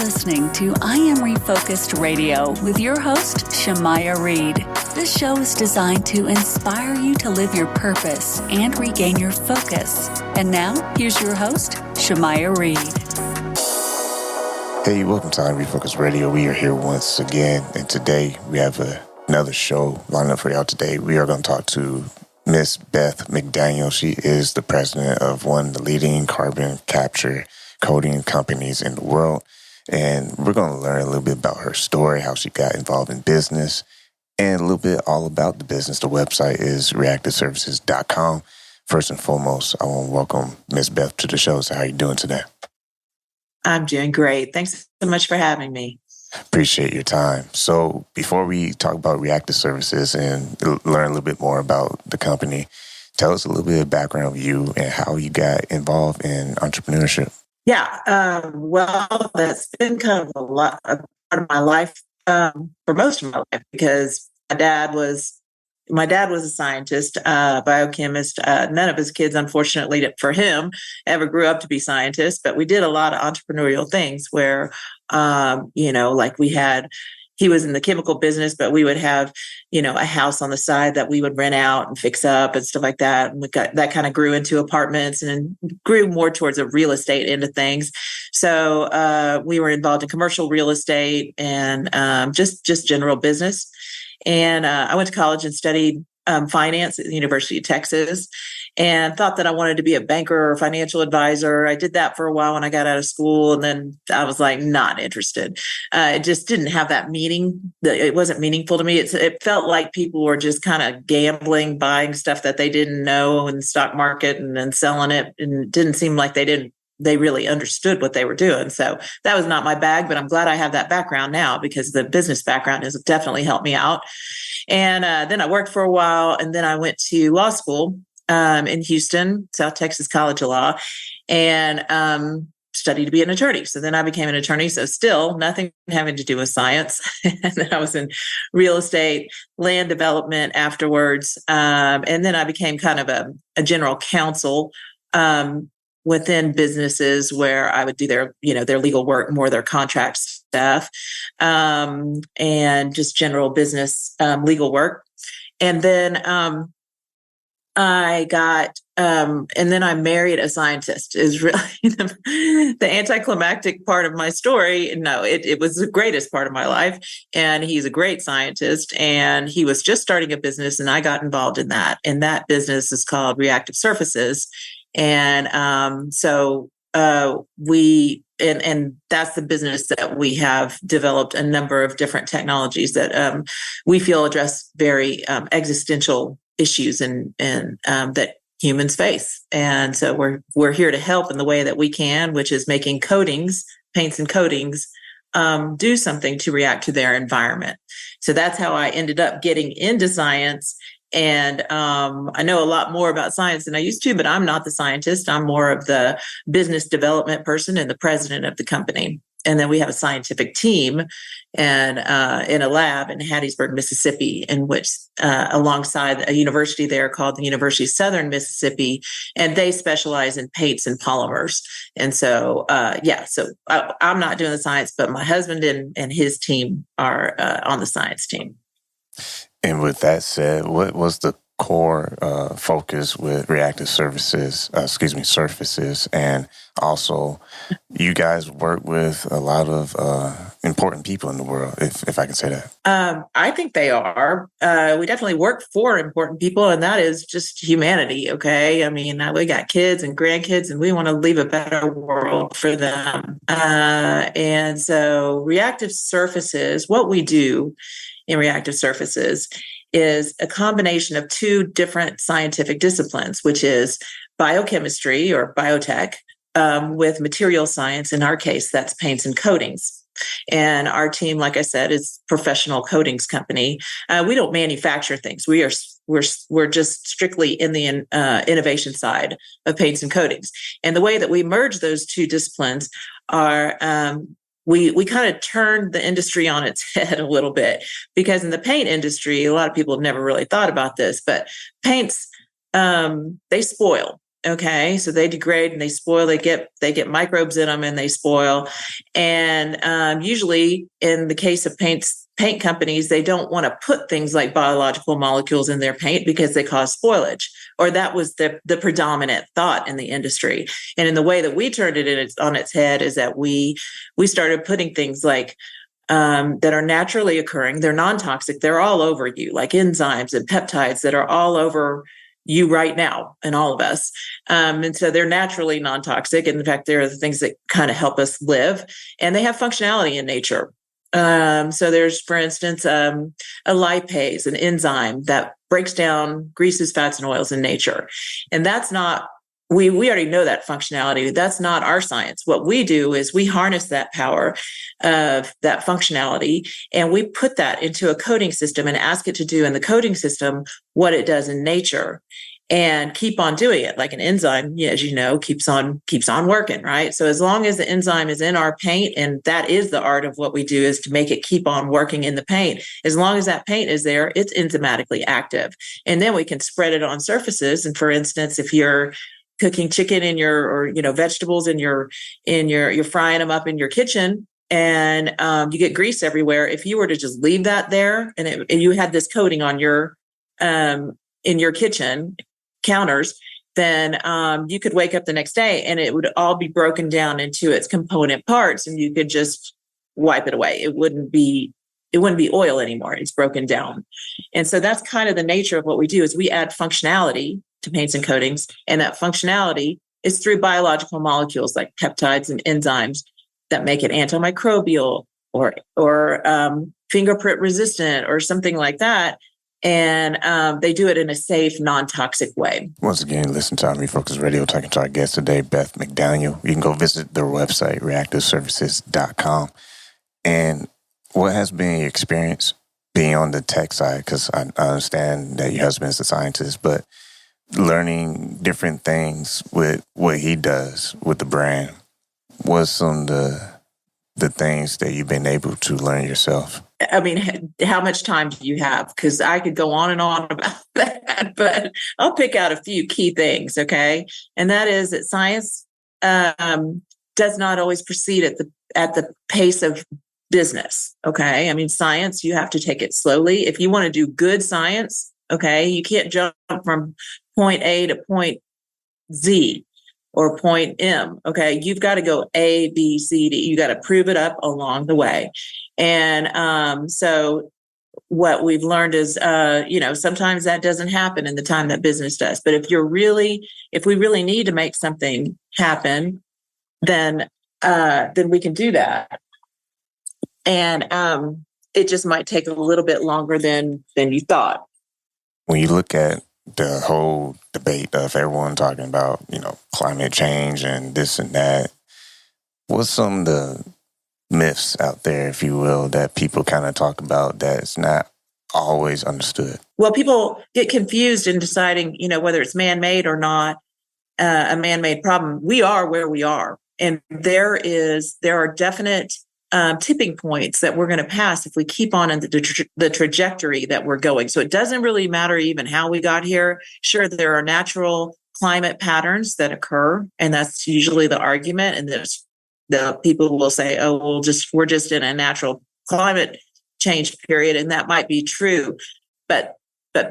listening to I Am Refocused Radio with your host, Shamaya Reed. This show is designed to inspire you to live your purpose and regain your focus. And now, here's your host, Shamaya Reed. Hey, welcome to I Am Refocused Radio. We are here once again, and today we have another show lined up for y'all today. We are going to talk to Miss Beth McDaniel. She is the president of one of the leading carbon capture coating companies in the world. And we're going to learn a little bit about her story, how she got involved in business, and a little bit all about the business. The website is reactivesurfaces.com. First and foremost, I want to welcome Miss Beth to the show. So how are you doing today? I'm doing great. Thanks so much for having me. Appreciate your time. So before we talk about Reactive Surfaces and learn a little bit more about the company, tell us a little bit of background of you and how you got involved in entrepreneurship. Yeah, well, that's been kind of a part of my life for most of my life because my dad was a scientist, biochemist. None of his kids, unfortunately for him, ever grew up to be scientists, but we did a lot of entrepreneurial things where, he was in the chemical business, but we would have, a house on the side that we would rent out and fix up and stuff like that. And that kind of grew into apartments and grew more towards a real estate end of things. So we were involved in commercial real estate and just general business. And I went to college and studied finance at the University of Texas and thought that I wanted to be a banker or financial advisor. I did that for a while when I got out of school. And then I was like, not interested. It just didn't have that meaning. It wasn't meaningful to me. It felt like people were just kind of gambling, buying stuff that they didn't know in the stock market and then selling it. And it didn't seem like they really understood what they were doing. So that was not my bag, but I'm glad I have that background now because the business background has definitely helped me out. And then I worked for a while and then I went to law school in Houston, South Texas College of Law, and studied to be an attorney. So then I became an attorney. So still nothing having to do with science. And then I was in real estate, land development afterwards. And then I became kind of a general counsel within businesses where I would do their legal work, more their contract stuff, and just general business legal work. And then and then I married a scientist is really the anticlimactic part of my story. No, it was the greatest part of my life. And he's a great scientist and he was just starting a business and I got involved in that. And that business is called Reactive Surfaces. And so and that's the business that we have developed a number of different technologies that we feel address very existential issues and that humans face. And so we're here to help in the way that we can, which is making paints and coatings, do something to react to their environment. So that's how I ended up getting into science. And I know a lot more about science than I used to, but I'm not the scientist. I'm more of the business development person and the president of the company. And then we have a scientific team and in a lab in Hattiesburg, Mississippi, in which alongside a university there called the University of Southern Mississippi, and they specialize in paints and polymers. And so, so I'm not doing the science, but my husband and his team are on the science team. And with that said, what was the core focus with Reactive Surfaces, and also you guys work with a lot of important people in the world, if I can say that. I think they are. We definitely work for important people, and that is just humanity, okay? I mean, we got kids and grandkids, and we want to leave a better world for them. And so Reactive Surfaces, what we do in Reactive Surfaces is a combination of two different scientific disciplines, which is biochemistry or biotech with material science. In our case, that's paints and coatings. And our team, like I said, is professional coatings company. We don't manufacture things. We're just strictly in the innovation side of paints and coatings. And the way that we merge those two disciplines are we kind of turned the industry on its head a little bit, because in the paint industry, a lot of people have never really thought about this, but paints, they spoil. Okay, so they degrade and they spoil. They get microbes in them and they spoil. And usually, in the case of paint companies, they don't want to put things like biological molecules in their paint because they cause spoilage. Or that was the predominant thought in the industry. And in the way that we turned it on its head is that we started putting things like that are naturally occurring. They're non-toxic. They're all over you, like enzymes and peptides that are all over you right now and all of us. And so they're naturally non-toxic. And in fact, they're the things that kind of help us live, and they have functionality in nature. So there's, for instance, a lipase, an enzyme that breaks down greases, fats, and oils in nature. And that's not, we already know that functionality. That's not our science. What we do is we harness that power of that functionality, and we put that into a coding system and ask it to do in the coding system what it does in nature, and keep on doing it. Like an enzyme, as you know, keeps on working, right? So as long as the enzyme is in our paint, and that is the art of what we do, is to make it keep on working in the paint. As long as that paint is there, it's enzymatically active. And then we can spread it on surfaces. And for instance, if you're cooking chicken or vegetables and you're frying them up in your kitchen, and you get grease everywhere. If you were to just leave that there, and you had this coating on your in your kitchen counters, then you could wake up the next day and it would all be broken down into its component parts, and you could just wipe it away. It wouldn't be oil anymore. It's broken down. And so that's kind of the nature of what we do, is we add functionality to paints and coatings, and that functionality is through biological molecules like peptides and enzymes that make it antimicrobial or fingerprint resistant or something like that. And they do it in a safe, non-toxic way. Once again, listen to Refocus Radio, talking to our guest today, Beth McDaniel. You can go visit their website, reactivesurfaces.com. And what has been your experience being on the tech side? Because I understand that your husband is a scientist, but learning different things with what he does with the brand, what's some of the things that you've been able to learn yourself? I mean, how much time do you have? Because I could go on and on about that, but I'll pick out a few key things, okay? And that is that science does not always proceed at the pace of business, okay? I mean, science, you have to take it slowly. If you want to do good science, okay, you can't jump from point A to point Z or point M, okay? You've got to go A, B, C, D. You got to prove it up along the way. And so what we've learned is, sometimes that doesn't happen in the time that business does. But if we really need to make something happen, then we can do that. And it just might take a little bit longer than you thought. When you look at the whole debate of everyone talking about, climate change and this and that, what's some of the myths out there, if you will, that people kind of talk about that's not always understood? Well, people get confused in deciding, whether it's man-made or not, a man-made problem. We are where we are. And there are definite tipping points that we're going to pass if we keep on in the trajectory that we're going. So it doesn't really matter even how we got here. Sure, there are natural climate patterns that occur, and that's usually the argument. And the people will say, "Oh, we're just in a natural climate change period," and that might be true, but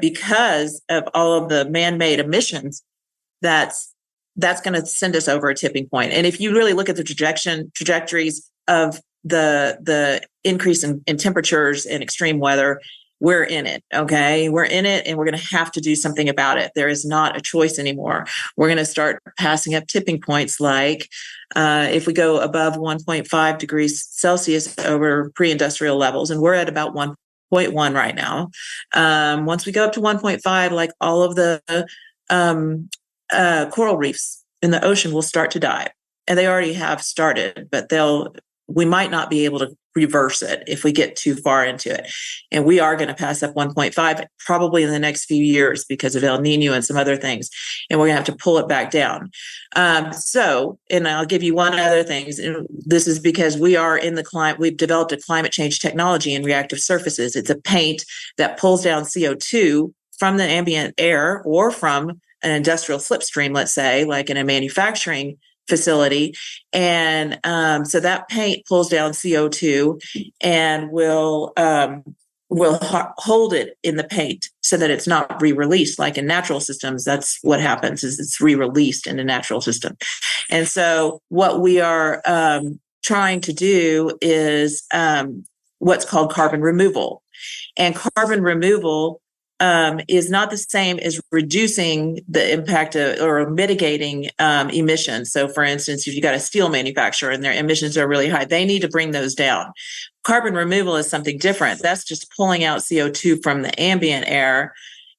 because of all of the man-made emissions, that's going to send us over a tipping point. And if you really look at the trajectories of the increase in temperatures and extreme weather, we're in it. Okay. We're in it, and we're going to have to do something about it. There is not a choice anymore. We're going to start passing up tipping points. Like, if we go above 1.5 degrees Celsius over pre-industrial levels, and we're at about 1.1 right now. Once we go up to 1.5, like all of the, coral reefs in the ocean will start to die, and they already have started, but we might not be able to reverse it if we get too far into it. And we are going to pass up 1.5 probably in the next few years because of El Nino and some other things. And we're going to have to pull it back down. And I'll give you one other thing. This is because we are in the climate. We've developed a climate change technology in Reactive Surfaces. It's a paint that pulls down CO2 from the ambient air or from an industrial slipstream, let's say, like in a manufacturing facility. And so that paint pulls down CO2 and will hold it in the paint so that it's not re-released. Like in natural systems, that's what happens, is it's re-released in a natural system. And so what we are trying to do is what's called carbon removal. And carbon removal is not the same as reducing the impact or mitigating emissions. So, for instance, if you got a steel manufacturer and their emissions are really high, they need to bring those down. Carbon removal is something different. That's just pulling out CO2 from the ambient air,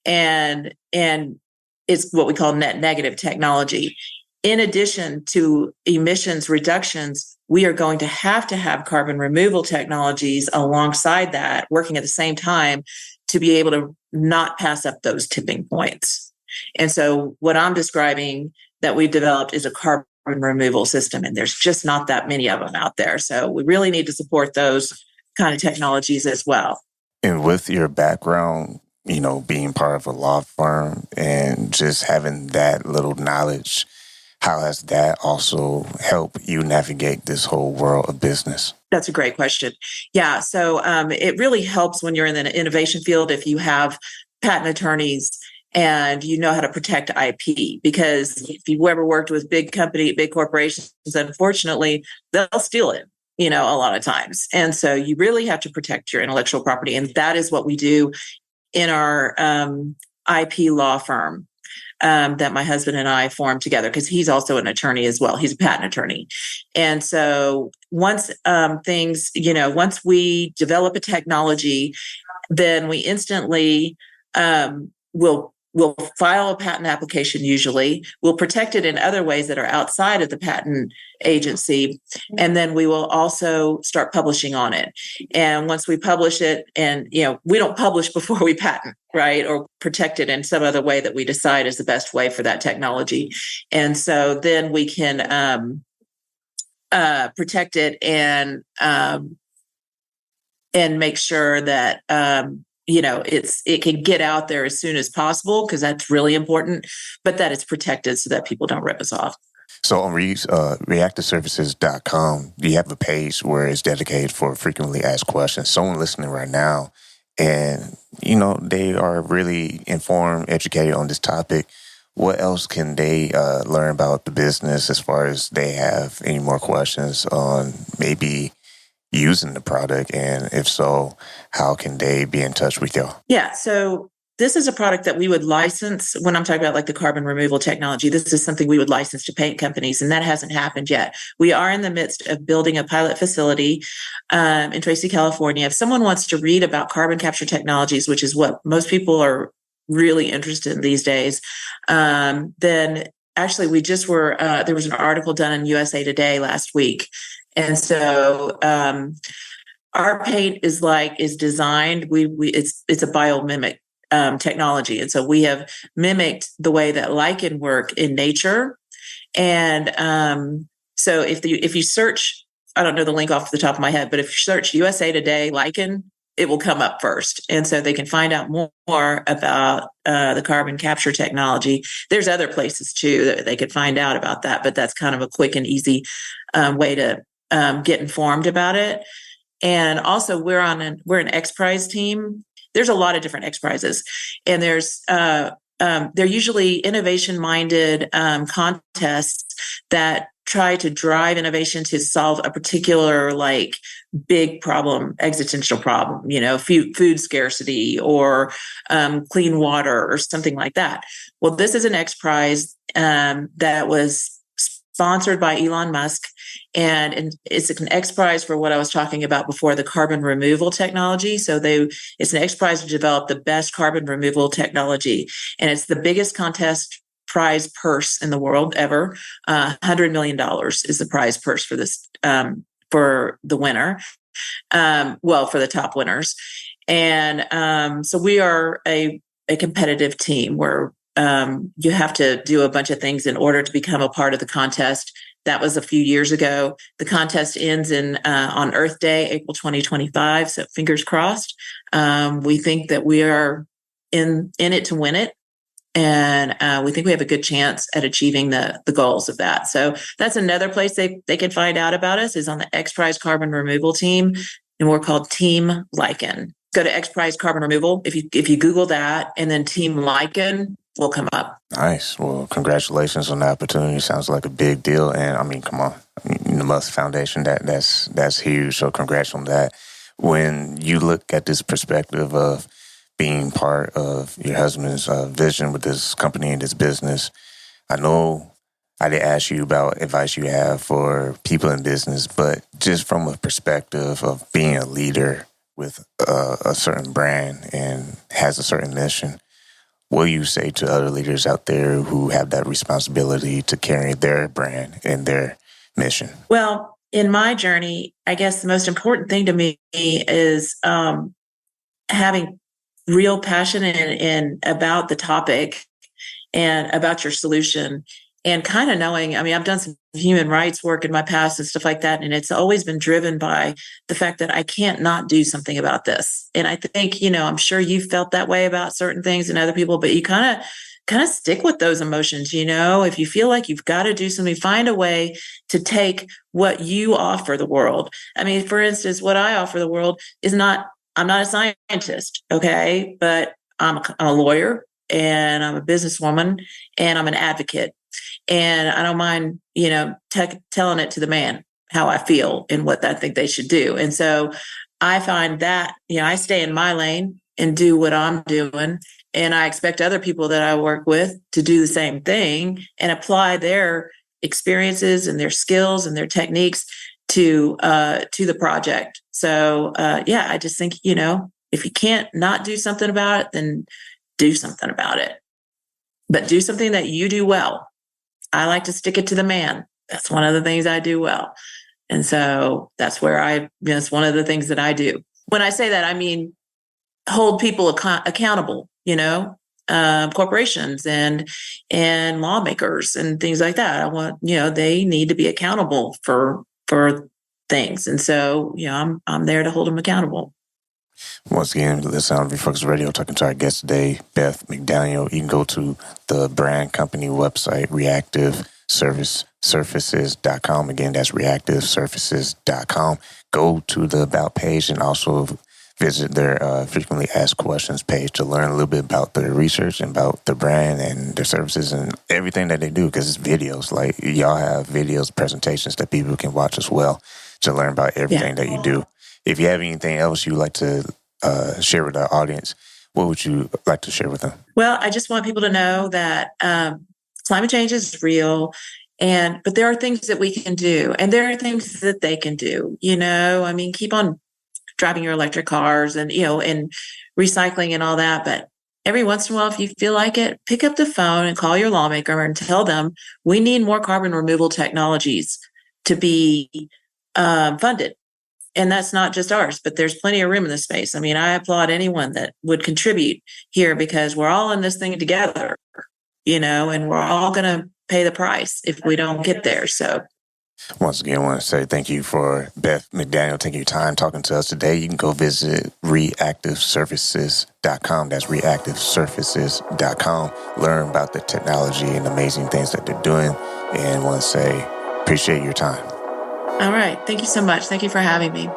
and it's what we call net negative technology. In addition to emissions reductions, we are going to have carbon removal technologies alongside that, working at the same time, to be able to not pass up those tipping points. And so what I'm describing that we've developed is a carbon removal system, and there's just not that many of them out there. So we really need to support those kind of technologies as well. And with your background, being part of a law firm and just having that little knowledge, how has that also helped you navigate this whole world of business? That's a great question. Yeah. So it really helps when you're in the innovation field if you have patent attorneys and you know how to protect IP, because if you've ever worked with big corporations, unfortunately, they'll steal it, a lot of times. And so you really have to protect your intellectual property. And that is what we do in our IP law firm. That my husband and I formed together, because he's also an attorney as well. He's a patent attorney. And so once once we develop a technology, then we instantly we'll file a patent application. Usually we'll protect it in other ways that are outside of the patent agency. And then we will also start publishing on it. And once we publish it, and, we don't publish before we patent, right? Or protect it in some other way that we decide is the best way for that technology. And so then we can protect it and make sure that, it can get out there as soon as possible, because that's really important, but that it's protected so that people don't rip us off. So on reactivesurfaces.com, you have a page where it's dedicated for frequently asked questions. Someone listening right now, and, they are really informed, educated on this topic. What else can they learn about the business as far as they have any more questions on maybe using the product? And if so, how can they be in touch with y'all? Yeah. So this is a product that we would license. When I'm talking about like the carbon removal technology, this is something we would license to paint companies, and that hasn't happened yet. We are in the midst of building a pilot facility in Tracy, California. If someone wants to read about carbon capture technologies, which is what most people are really interested in these days, then actually we just were, there was an article done in USA Today last week. And so our paint is designed, it's a biomimic technology. And so we have mimicked the way that lichen work in nature. And so if you search, I don't know the link off the top of my head, but if you search USA Today lichen, it will come up first. And so they can find out more about the carbon capture technology. There's other places too that they could find out about that, but that's kind of a quick and easy way to get informed about it. And also we're an X Prize team. There's a lot of different X Prizes, and they're usually innovation-minded contests that try to drive innovation to solve a particular big problem, existential problem, food scarcity or clean water or something like that. Well, this is an X Prize that was sponsored by Elon Musk, and it's an X Prize for what I was talking about before, the carbon removal technology. So it's an X Prize to develop the best carbon removal technology, and it's the biggest contest prize purse in the world ever. $100 million is the prize purse for this for the winner. For the top winners, and so we are a competitive team where you have to do a bunch of things in order to become a part of the contest. That was a few years ago. The contest ends on Earth Day, April 2025. So fingers crossed. We think that we are in it to win it. And we think we have a good chance at achieving the goals of that. So that's another place they can find out about us, is on the X Prize Carbon Removal team. And we're called Team Lichen. Go to X Prize Carbon Removal. If you Google that and then Team Lichen will come up. Nice. Well, congratulations on the opportunity. Sounds like a big deal. And I mean, come on, the Musk Foundation, that's huge. So congrats on that. When you look at this perspective of being part of your husband's vision with this company and this business, I know I did ask you about advice you have for people in business, but just from a perspective of being a leader with a certain brand and has a certain mission, what do you say to other leaders out there who have that responsibility to carry their brand and their mission? Well, in my journey, I guess the most important thing to me is having real passion and about the topic and about your solution, and kind of knowing, I mean, I've done some human rights work in my past and stuff like that, and it's always been driven by the fact that I can't not do something about this. And I think, I'm sure you've felt that way about certain things and other people, but you kind of stick with those emotions. If you feel like you've got to do something, find a way to take what you offer the world. I mean, for instance, what I offer the world is I'm not a scientist, okay, but I'm a lawyer, and I'm a businesswoman, and I'm an advocate. And I don't mind, telling it to the man how I feel and what I think they should do. And so I find that, I stay in my lane and do what I'm doing. And I expect other people that I work with to do the same thing and apply their experiences and their skills and their techniques to the project. So, I just think, if you can't not do something about it, then do something about it. But do something that you do well. I like to stick it to the man. That's one of the things I do well. And so that's where that's one of the things that I do. When I say that, I mean, hold people accountable, corporations and lawmakers and things like that. I want, they need to be accountable for things. And so, I'm there to hold them accountable. Once again, listen on Refocus Radio, talking to our guest today, Beth McDaniel. You can go to the brand company website, reactivesurfaces.com. Again, that's reactivesurfaces.com. Go to the About page and also visit their frequently asked questions page to learn a little bit about their research and about their brand and their services and everything that they do, because it's videos. Like, y'all have videos, presentations that people can watch as well to learn about everything that you do. If you have anything else you'd like to share with our audience, what would you like to share with them? Well, I just want people to know that climate change is real, but there are things that we can do, and there are things that they can do. I mean, keep on driving your electric cars and and recycling and all that. But every once in a while, if you feel like it, pick up the phone and call your lawmaker and tell them we need more carbon removal technologies to be funded. And that's not just ours, but there's plenty of room in this space. I mean, I applaud anyone that would contribute here, because we're all in this thing together, and we're all going to pay the price if we don't get there. So once again, I want to say thank you for Beth McDaniel taking your time talking to us today. You can go visit reactivesurfaces.com. That's reactivesurfaces.com. Learn about the technology and amazing things that they're doing. And I want to say, appreciate your time. All right. Thank you so much. Thank you for having me.